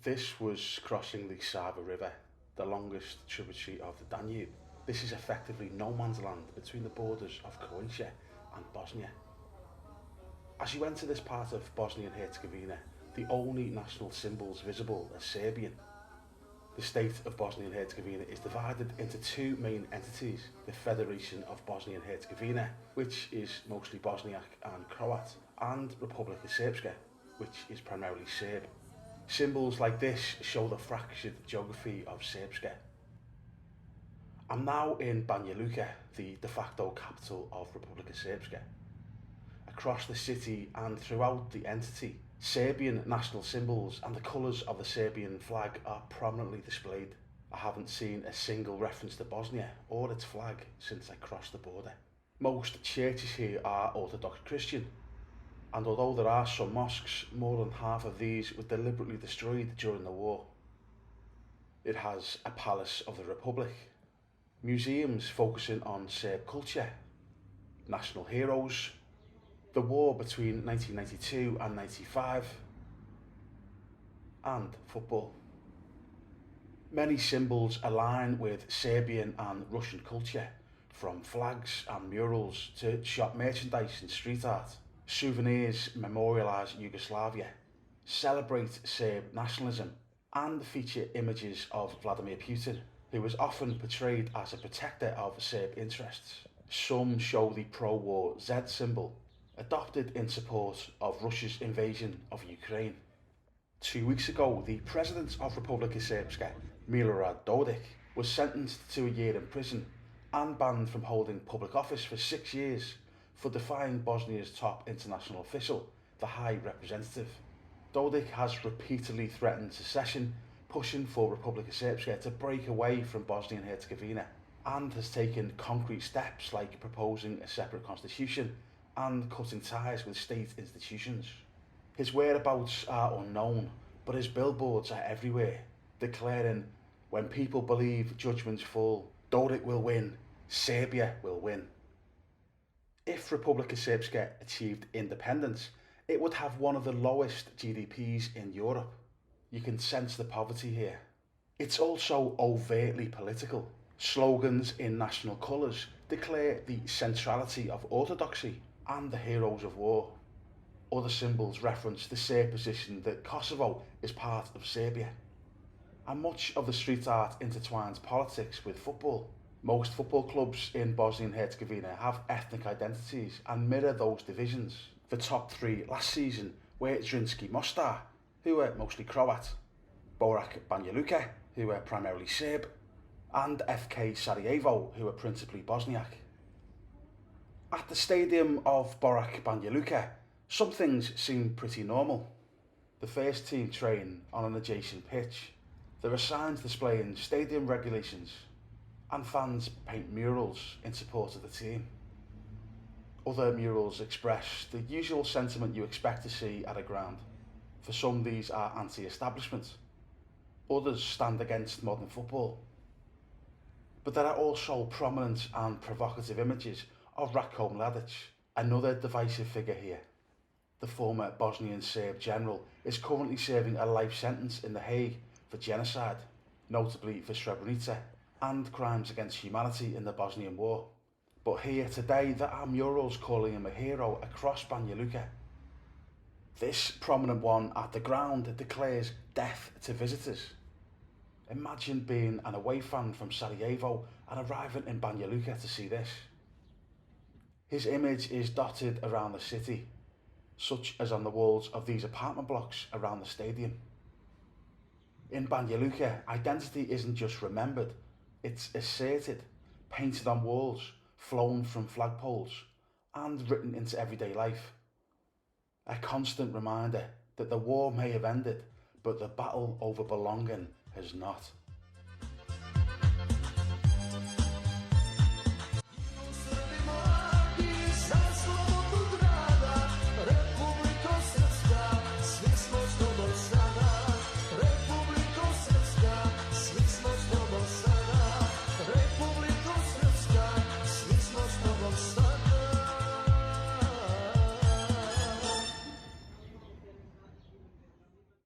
This was crossing the Sava River, the longest tributary of the Danube. This is effectively no man's land between the borders of Croatia and Bosnia. As you enter this part of Bosnia and Herzegovina, the only national symbols visible are Serbian. The state of Bosnia and Herzegovina is divided into two main entities: the Federation of Bosnia and Herzegovina, which is mostly Bosniak and Croat, and Republika Srpska, which is primarily Serb. Symbols like this show the fractured geography of Srpska. I'm now in Banja Luka, the de facto capital of Republika Srpska. Across the city and throughout the entity, Serbian national symbols and the colours of the Serbian flag are prominently displayed. I haven't seen a single reference to Bosnia or its flag since I crossed the border. Most churches here are Orthodox Christian, and although there are some mosques, more than half of these were deliberately destroyed during the war. It has a Palace of the Republic, museums focusing on Serb culture, national heroes, the war between 1992 and 95, and football. Many symbols align with Serbian and Russian culture, from flags and murals to shop merchandise and street art. Souvenirs memorialise Yugoslavia, celebrate Serb nationalism, and feature images of Vladimir Putin, who is often portrayed as a protector of Serb interests. Some show the pro-war Z symbol, adopted in support of Russia's invasion of Ukraine. 2 weeks ago, the president of Republika Srpska, Milorad Dodik, was sentenced to a year in prison and banned from holding public office for 6 years for defying Bosnia's top international official, the High Representative. Dodik has repeatedly threatened secession, pushing for Republika Srpska to break away from Bosnia and Herzegovina, and has taken concrete steps like proposing a separate constitution and cutting ties with state institutions. His whereabouts are unknown, but his billboards are everywhere, declaring, "When people believe judgments fall, Dodik will win, Serbia will win." If Republika Srpska achieved independence, it would have one of the lowest GDPs in Europe. You can sense the poverty here. It's also overtly political. Slogans in national colours declare the centrality of orthodoxy and the heroes of war. Other symbols reference the Serb position that Kosovo is part of Serbia. And much of the street art intertwines politics with football. Most football clubs in Bosnia and Herzegovina have ethnic identities and mirror those divisions. The top three last season were Zrinski Mostar, who were mostly Croat, Borac Banja Luka, who were primarily Serb, and FK Sarajevo, who were principally Bosniak. At the stadium of Borac Banja Luka, some things seem pretty normal. The first team train on an adjacent pitch. There are signs displaying stadium regulations, and fans paint murals in support of the team. Other murals express the usual sentiment you expect to see at a ground. For some, these are anti-establishment. Others stand against modern football. But there are also prominent and provocative images of Ratko Mladic, another divisive figure here. The former Bosnian Serb general is currently serving a life sentence in The Hague for genocide, notably for Srebrenica, and crimes against humanity in the Bosnian War. But here today there are murals calling him a hero across Banja Luka. This prominent one at the ground declares death to visitors. Imagine being an away fan from Sarajevo and arriving in Banja Luka to see this. His image is dotted around the city, such as on the walls of these apartment blocks around the stadium. In Banja Luka, identity isn't just remembered, it's asserted, painted on walls, flown from flagpoles, and written into everyday life. A constant reminder that the war may have ended, but the battle over belonging has not.